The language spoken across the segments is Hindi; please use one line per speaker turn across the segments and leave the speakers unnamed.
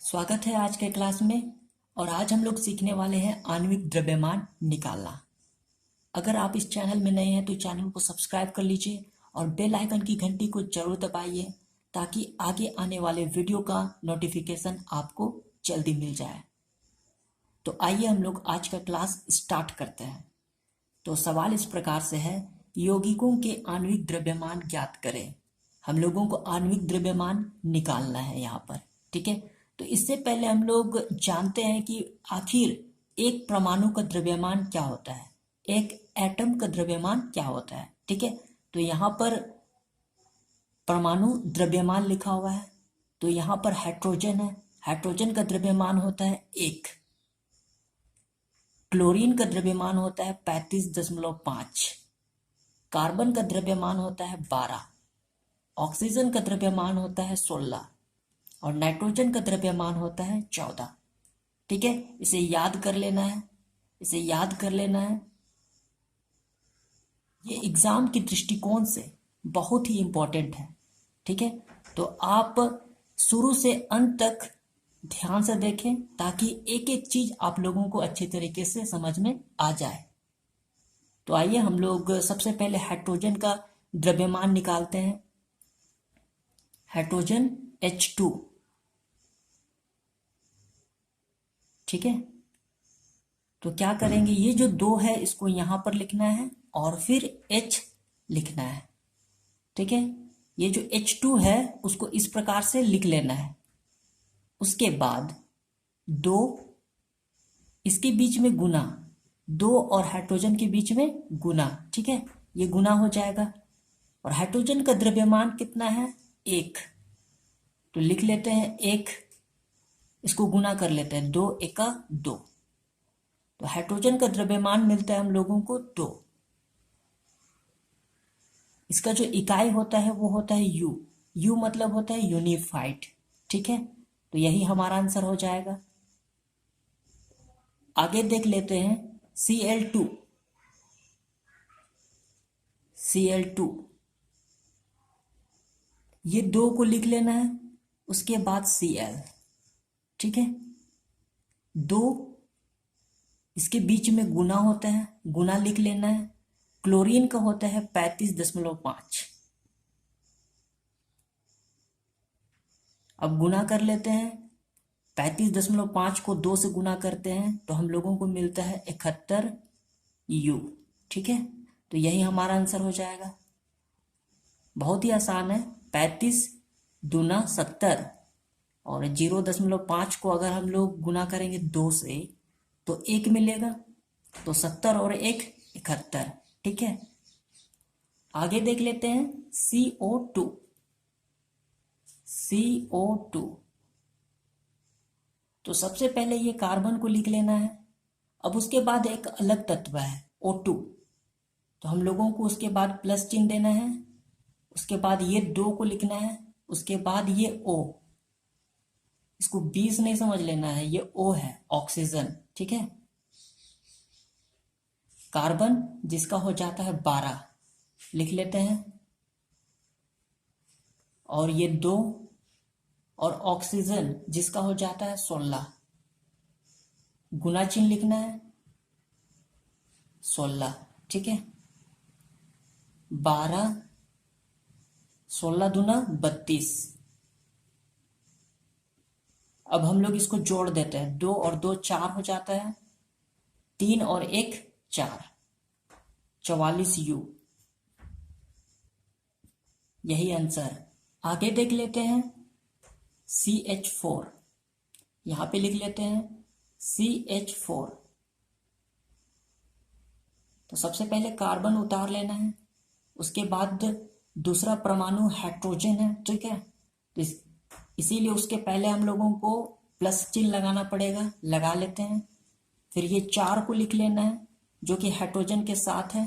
स्वागत है आज के क्लास में। और आज हम लोग सीखने वाले हैं आणविक द्रव्यमान निकालना। अगर आप इस चैनल में नए हैं तो चैनल को सब्सक्राइब कर लीजिए और बेल आइकन की घंटी को जरूर दबाइए ताकि आगे आने वाले वीडियो का नोटिफिकेशन आपको जल्दी मिल जाए। तो आइए हम लोग आज का क्लास स्टार्ट करते हैं। तो सवाल इस प्रकार से है, यौगिकों के आणविक द्रव्यमान ज्ञात करें। हम लोगों को आणविक द्रव्यमान निकालना है यहाँ पर, ठीक है। तो इससे पहले हम लोग जानते हैं कि आखिर एक परमाणु का द्रव्यमान क्या होता है, एक एटम का द्रव्यमान क्या होता है, ठीक है। तो यहाँ पर परमाणु द्रव्यमान लिखा हुआ है, तो यहाँ पर हाइड्रोजन है, हाइड्रोजन का द्रव्यमान होता है 1। क्लोरीन का द्रव्यमान होता है 35.5। कार्बन का द्रव्यमान होता है 12। ऑक्सीजन का द्रव्यमान होता है 16 और नाइट्रोजन का द्रव्यमान होता है 14। ठीक है, इसे याद कर लेना है, इसे याद कर लेना है। ये एग्जाम के दृष्टिकोण से बहुत ही इंपॉर्टेंट है, ठीक है। तो आप शुरू से अंत तक ध्यान से देखें ताकि एक एक चीज आप लोगों को अच्छे तरीके से समझ में आ जाए। तो आइए हम लोग सबसे पहले हाइड्रोजन का द्रव्यमान निकालते हैं। हाइड्रोजन H2, ठीक है। तो क्या करेंगे, ये जो 2 है इसको यहां पर लिखना है और फिर H लिखना है, ठीक है। ये जो H2 है उसको इस प्रकार से लिख लेना है। उसके बाद 2 इसके बीच में गुना, 2 और हाइड्रोजन के बीच में गुना, ठीक है, ये गुना हो जाएगा। और हाइड्रोजन का द्रव्यमान कितना है, 1। तो लिख लेते हैं 1, इसको गुना कर लेते हैं, 2 एका 2। तो हाइड्रोजन का द्रव्यमान मिलता है हम लोगों को 2। इसका जो इकाई होता है वो होता है U। U मतलब होता है यूनिफाइड, ठीक है। तो यही हमारा आंसर हो जाएगा। आगे देख लेते हैं Cl2। Cl2 ये 2 को लिख लेना है, उसके बाद Cl, ठीक है। 2 इसके बीच में गुना होता है, गुना लिख लेना है। क्लोरीन का होता है 35.5। अब गुना कर लेते हैं, 35.5 को 2 से गुना करते हैं तो हम लोगों को मिलता है 71 U, ठीक है। तो यही हमारा आंसर हो जाएगा। बहुत ही आसान है, 35 दूना 70 और 0.5 को अगर हम लोग गुना करेंगे 2 से तो 1 मिलेगा। तो 70 और 1 71, ठीक है। आगे देख लेते हैं CO2। CO2 तो सबसे पहले ये कार्बन को लिख लेना है। अब उसके बाद एक अलग तत्व है O2, तो हम लोगों को उसके बाद प्लस चिन्ह देना है। उसके बाद ये 2 को लिखना है, उसके बाद ये O, इसको 20 नहीं समझ लेना है, ये O है ऑक्सीजन, ठीक है। कार्बन जिसका हो जाता है 12 लिख लेते हैं, और ये 2 और ऑक्सीजन जिसका हो जाता है 16, गुना चिन्ह लिखना है 16, ठीक है। 12 16 दूना 32। अब हम लोग इसको जोड़ देते हैं, 2 और 2 4 हो जाता है, 3 और 1 4, 44 U, यही आंसर। आगे देख लेते हैं CH4। यहां पे लिख लेते हैं CH4। तो सबसे पहले कार्बन उतार लेना है, उसके बाद दूसरा परमाणु हाइड्रोजन है, ठीक है। तो इसीलिए उसके पहले हम लोगों को प्लस चिन्ह लगाना पड़ेगा, लगा लेते हैं। फिर ये 4 को लिख लेना है जो कि हाइड्रोजन के साथ है,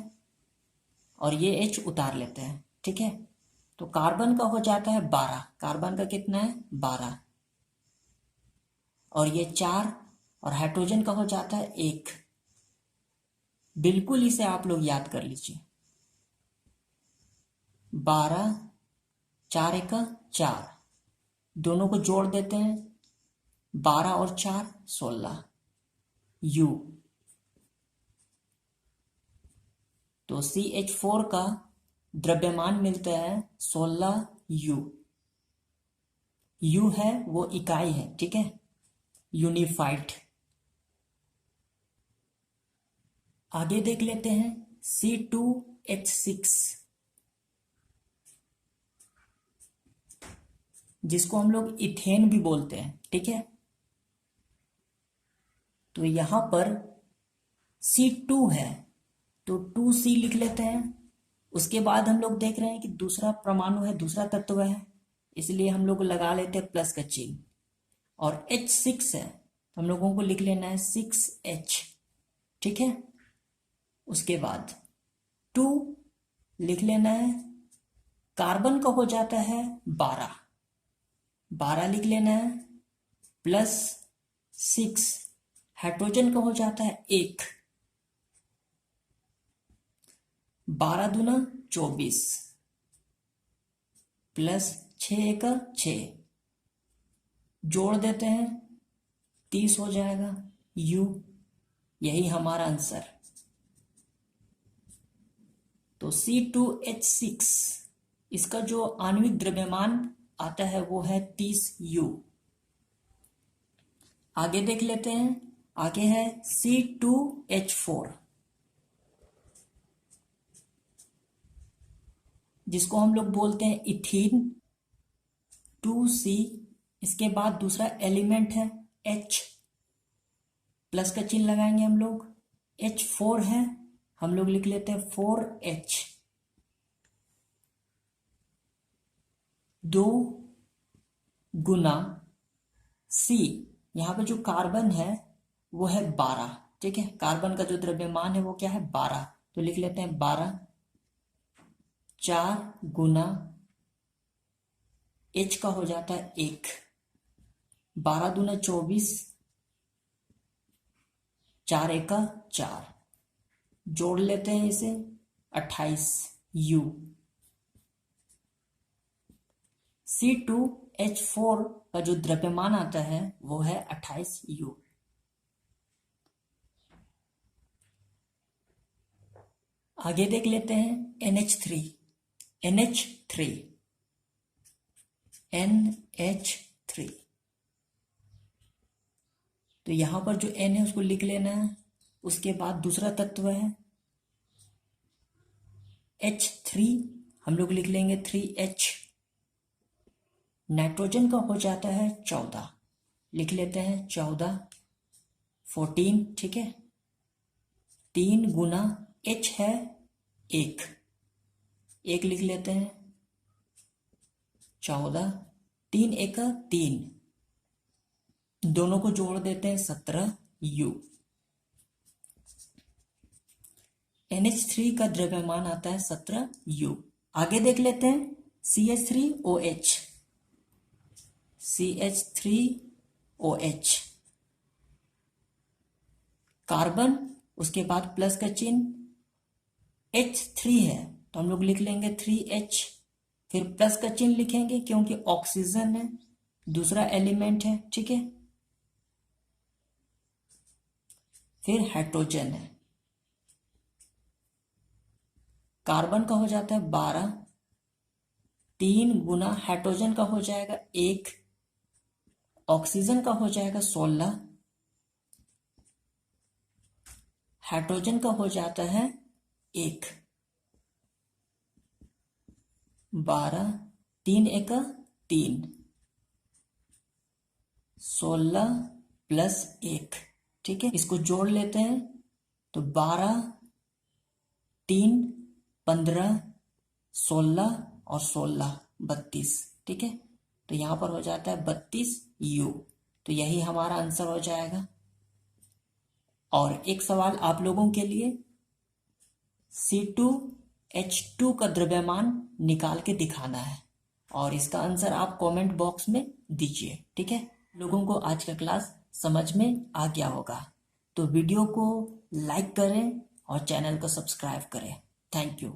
और ये H उतार लेते हैं, ठीक है। तो कार्बन का हो जाता है 12, कार्बन का कितना है 12, और ये 4, और हाइड्रोजन का हो जाता है 1। बिल्कुल इसे आप लोग याद कर लीजिए, 12 4 1 4, दोनों को जोड़ देते हैं, 12 और 4 16 U। तो CH4 का द्रव्यमान मिलता है 16 U। U है वो इकाई है, ठीक है, यूनिफाइड। आगे देख लेते हैं C2H6, जिसको हम लोग इथेन भी बोलते हैं, ठीक है। तो यहां पर C2 है तो 2C लिख लेते हैं। उसके बाद हम लोग देख रहे हैं कि दूसरा परमाणु है, दूसरा तत्व है, इसलिए हम लोग लगा लेते हैं प्लस का चिन्ह। और H6 है तो हम लोगों को लिख लेना है 6H, ठीक है। उसके बाद 2 लिख लेना है। कार्बन का हो जाता है 12 लिख लेना है, प्लस 6 हाइड्रोजन का हो जाता है 1, 12 दूना 24, प्लस 6 का 6, जोड़ देते हैं 30 हो जाएगा U। यही हमारा आंसर। तो C2H6 इसका जो आणविक द्रव्यमान आता है वो है 30 U। आगे देख लेते हैं। आगे है C2H4, जिसको हम लोग बोलते हैं इथीन। 2C, इसके बाद दूसरा एलिमेंट है H, प्लस का चिन्ह लगाएंगे हम लोग। H4 है, हम लोग लिख लेते हैं 4H। 2 गुना C, यहाँ पे जो कार्बन है वो है 12, ठीक है। कार्बन का जो द्रव्यमान है वो क्या है 12, तो लिख लेते हैं 12। 4 गुना H का हो जाता है 1, 12 दूना 24, 4 1 का 4, जोड़ लेते हैं इसे 28 U। C2H4 का जो द्रव्यमान आता है वो है 28 U। आगे देख लेते हैं NH3। तो यहां पर जो N है उसको लिख लेना है। उसके बाद दूसरा तत्व है H3, हम लोग लिख लेंगे 3H। नाइट्रोजन का हो जाता है 14, लिख लेते हैं 14, 14, ठीक है। 3 गुना H है 1, लिख लेते हैं 14, 3 1 3, दोनों को जोड़ देते हैं 17 U। NH3 का द्रव्यमान आता है 17 U। आगे देख लेते हैं CH3OH। कार्बन, उसके बाद प्लस का चिन्ह। H3 है तो हम लोग लिख लेंगे 3H, फिर प्लस का चिन्ह लिखेंगे क्योंकि ऑक्सीजन है, दूसरा एलिमेंट है, ठीक है। फिर हाइड्रोजन है। कार्बन का हो जाता है 12, 3 गुना हाइड्रोजन का हो जाएगा 1, ऑक्सीजन का हो जाएगा 16, हाइड्रोजन का हो जाता है 1, 12, 3 1 3, 16 प्लस 1, ठीक है। इसको जोड़ लेते हैं तो 12, 3, 15, 16 और 16 32, ठीक है। तो यहां पर हो जाता है 32 U। तो यही हमारा आंसर हो जाएगा। और एक सवाल आप लोगों के लिए, C2H2 का द्रव्यमान निकाल के दिखाना है और इसका आंसर आप कमेंट बॉक्स में दीजिए, ठीक है। लोगों को आज का क्लास समझ में आ गया होगा, तो वीडियो को लाइक करें और चैनल को सब्सक्राइब करें। Thank you.